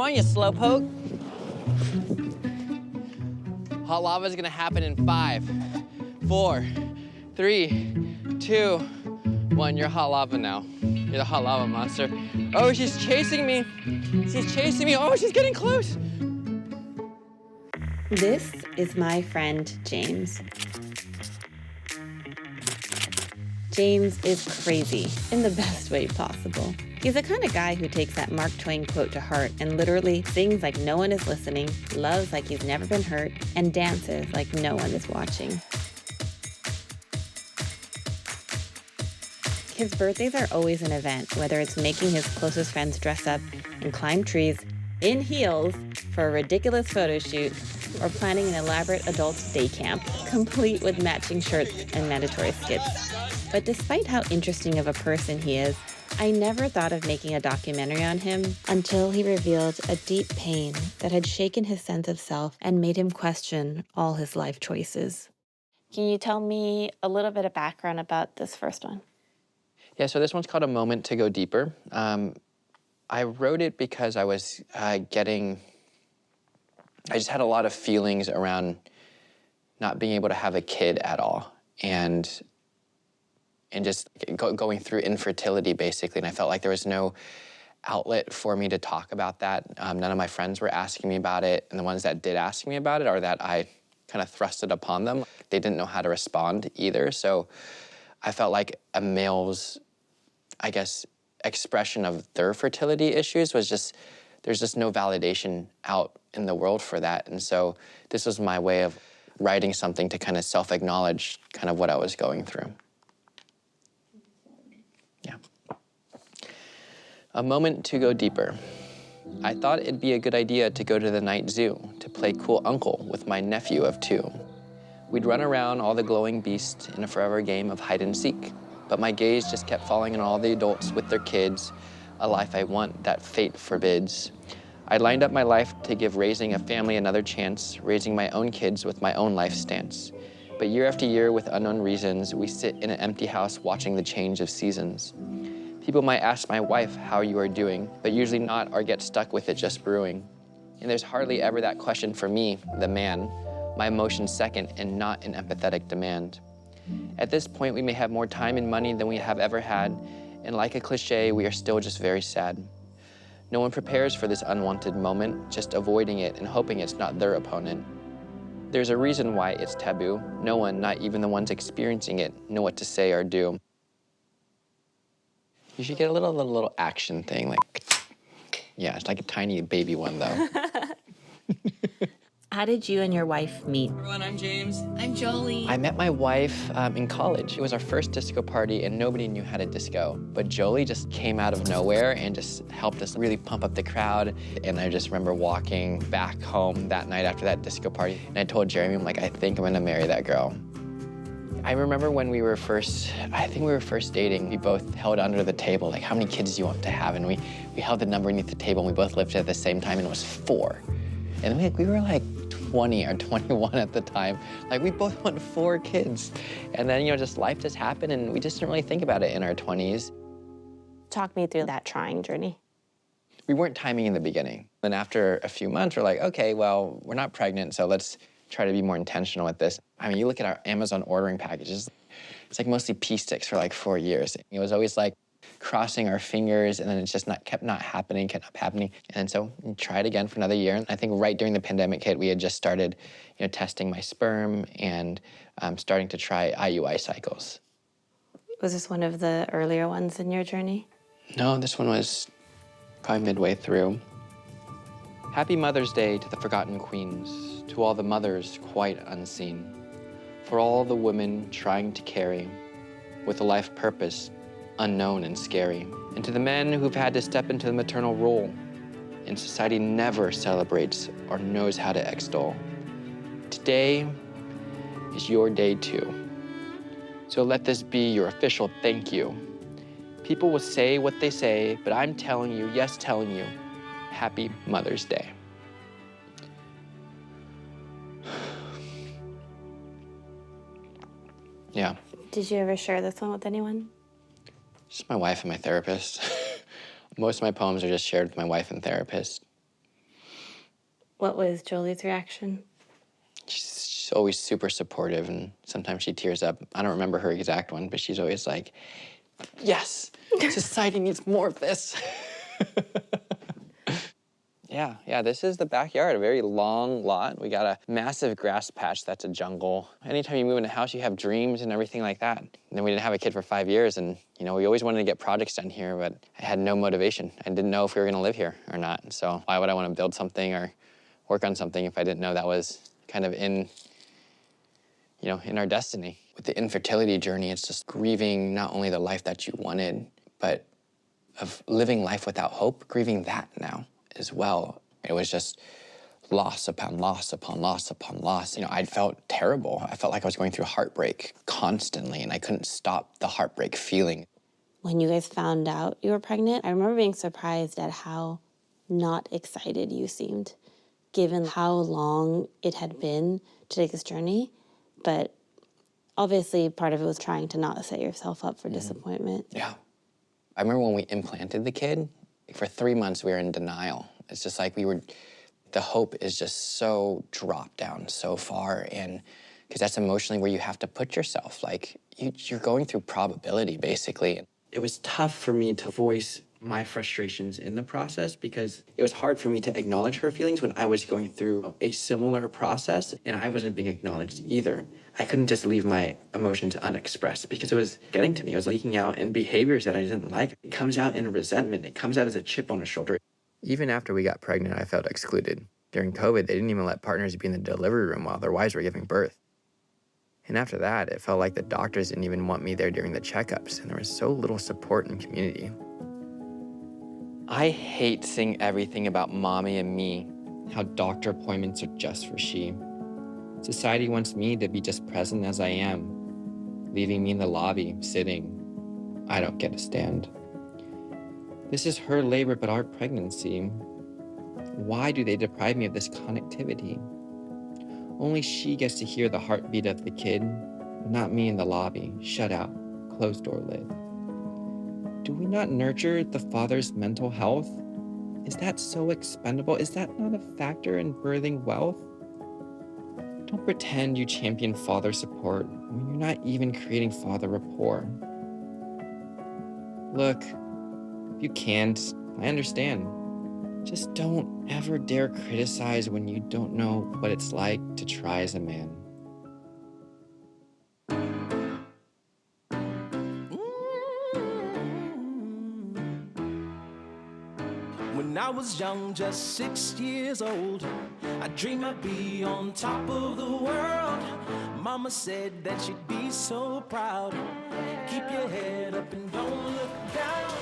Come on, you slowpoke. Hot lava is gonna happen in 5, 4, 3, 2, 1. You're hot lava now. You're the hot lava monster. Oh, she's chasing me. She's chasing me. Oh, she's getting close. This is my friend, James. James is crazy in the best way possible. He's the kind of guy who takes that Mark Twain quote to heart and literally sings like no one is listening, loves like he's never been hurt, and dances like no one is watching. His birthdays are always an event, whether it's making his closest friends dress up and climb trees in heels for a ridiculous photo shoot, or planning an elaborate adult day camp, complete with matching shirts and mandatory skits. But despite how interesting of a person he is, I never thought of making a documentary on him until he revealed a deep pain that had shaken his sense of self and made him question all his life choices. Can you tell me a little bit of background about this first one? Yeah, so this one's called A Moment to Go Deeper. I wrote it because I was I just had a lot of feelings around not being able to have a kid at all, and just going through infertility, basically. And I felt like there was no outlet for me to talk about that. None of my friends were asking me about it, and the ones that did ask me about it, or that I kind of thrusted upon them, they didn't know how to respond either. So I felt like a male's, I guess, expression of their fertility issues was just, there's just no validation out in the world for that. And so this was my way of writing something to kind of self-acknowledge kind of what I was going through. Yeah. A moment to go deeper. I thought it'd be a good idea to go to the night zoo to play cool uncle with my nephew of 2. We'd run around all the glowing beasts in a forever game of hide and seek. But my gaze just kept falling on all the adults with their kids, a life I want that fate forbids. I lined up my life to give raising a family another chance, raising my own kids with my own life stance. But year after year, with unknown reasons, we sit in an empty house watching the change of seasons. People might ask my wife how you are doing, but usually not, or get stuck with it just brewing. And there's hardly ever that question for me, the man, my emotions second and not an empathetic demand. At this point, we may have more time and money than we have ever had, and like a cliche, we are still just very sad. No one prepares for this unwanted moment, just avoiding it and hoping it's not their opponent. There's a reason why it's taboo. No one, not even the ones experiencing it, know what to say or do. You should get a little action thing, like, yeah, it's like a tiny baby one, though. How did you and your wife meet? Everyone, I'm James. I'm Jolie. I met my wife in college. It was our first disco party, and nobody knew how to disco. But Jolie just came out of nowhere and just helped us really pump up the crowd. And I just remember walking back home that night after that disco party, and I told Jeremy, I'm like, I think I'm gonna marry that girl. I remember when we were first, I think we were first dating, we both held under the table, like, how many kids do you want to have? And we held the number beneath the table, and we both lifted at the same time, and it was 4. And we were like 20 or 21 at the time. Like, we both want 4 kids. And then, just life just happened, and we just didn't really think about it in our 20s. Talk me through that trying journey. We weren't timing in the beginning. Then after a few months, we're like, okay, well, we're not pregnant, so let's try to be more intentional with this. I mean, you look at our Amazon ordering packages, it's like mostly pea sticks for like 4 years. It was always like crossing our fingers, and then it just kept not happening. And so we tried again for another year. And I think right during the pandemic hit, we had just started, testing my sperm and starting to try IUI cycles. Was this one of the earlier ones in your journey? No, this one was probably midway through. Happy Mother's Day to the forgotten queens, to all the mothers quite unseen, for all the women trying to carry with a life purpose unknown and scary, and to the men who've had to step into the maternal role and society never celebrates or knows how to extol. Today is your day too. So let this be your official thank you. People will say what they say, but I'm telling you, yes, telling you, Happy Mother's Day. Yeah. Did you ever share this one with anyone? Just my wife and my therapist. Most of my poems are just shared with my wife and therapist. What was Jolie's reaction? She's always super supportive, and sometimes she tears up. I don't remember her exact one, but she's always like, yes, society needs more of this. Yeah, this is the backyard, a very long lot. We got a massive grass patch that's a jungle. Anytime you move in a house, you have dreams and everything like that. And then we didn't have a kid for 5 years, and we always wanted to get projects done here, but I had no motivation. I didn't know if we were gonna live here or not. So why would I wanna build something or work on something if I didn't know that was kind of in our destiny? With the infertility journey, it's just grieving not only the life that you wanted, but of living life without hope, grieving that now as well. It was just loss upon loss upon loss upon loss. I felt terrible. I felt like I was going through heartbreak constantly, and I couldn't stop the heartbreak feeling. When you guys found out you were pregnant, I remember being surprised at how not excited you seemed, given how long it had been to take this journey. But obviously, part of it was trying to not set yourself up for disappointment. Yeah. I remember when we implanted the kid, for 3 months we were in denial. It's just like the hope is just so dropped down so far, and because that's emotionally where you have to put yourself. Like, you're going through probability, basically. It was tough for me to voice my frustrations in the process because it was hard for me to acknowledge her feelings when I was going through a similar process and I wasn't being acknowledged either. I couldn't just leave my emotions unexpressed because it was getting to me. It was leaking out in behaviors that I didn't like. It comes out in resentment. It comes out as a chip on a shoulder. Even after we got pregnant, I felt excluded. During COVID, they didn't even let partners be in the delivery room while their wives were giving birth. And after that, it felt like the doctors didn't even want me there during the checkups, and there was so little support and community. I hate seeing everything about mommy and me, how doctor appointments are just for she. Society wants me to be just present as I am, leaving me in the lobby, sitting. I don't get a stand. This is her labor, but our pregnancy. Why do they deprive me of this connectivity? Only she gets to hear the heartbeat of the kid, not me in the lobby, shut out, closed door lid. Do we not nurture the father's mental health? Is that so expendable? Is that not a factor in birthing wealth? Don't pretend you champion father support when you're not even creating father rapport. Look, if you can't, I understand. Just don't ever dare criticize when you don't know what it's like to try as a man. When I was young, just 6 years old, I dreamed I'd be on top of the world. Mama said that she'd be so proud. Keep your head up and don't look down.